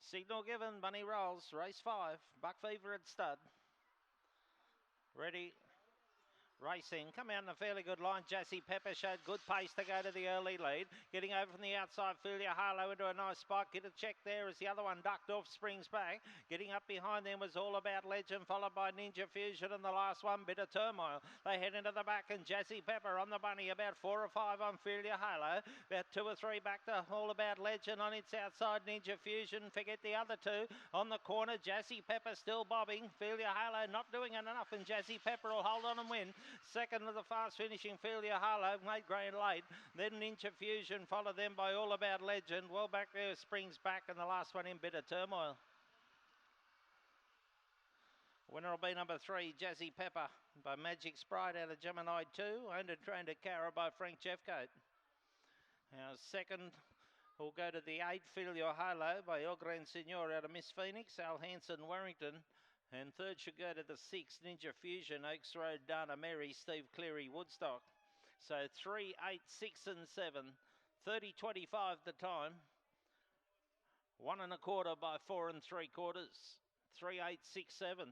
Signal given, Bunny rolls, race 5, Buck Fever at stud. Ready, racing, come out in a fairly good line. Jassy Pepper showed good pace to go to the early lead. Getting over from the outside, Filia Harlow into a nice spot. Get a check there as the other one ducked off, springs back. Getting up behind them was All About Legend, followed by Ninja Fusion, and the last one, Bit of Turmoil. They head into the back, and Jassy Pepper on the bunny, about 4 or 5 on Filia Harlow. About 2 or 3 back to All About Legend on its outside, Ninja Fusion. Forget the other two. On the corner, Jassy Pepper still bobbing. Filia Harlow not doing enough, and Jassy Pepper will hold on and win. Second of the fast finishing Filia Harlow, made great late. Then Ninja Fusion, followed them by All About Legend. Well back there, springs back, and the last one in Bit of Turmoil. Winner will be number 3, Jassy Pepper, by Magic Sprite out of Gemini 2, owned and trained at Cara by Frank Jeffcoat. Our second will go to the 8, Filia Harlow, by El Gran Senor out of Miss Phoenix, Al Hanson, Warrington. And third should go to the 6, Ninja Fusion, Oaks Road, Dana Mary, Steve Cleary, Woodstock. So 3, 8, 6 and 7. 30.25 the time. 1 1/4 by 4 3/4. 3, 8, 6, 7.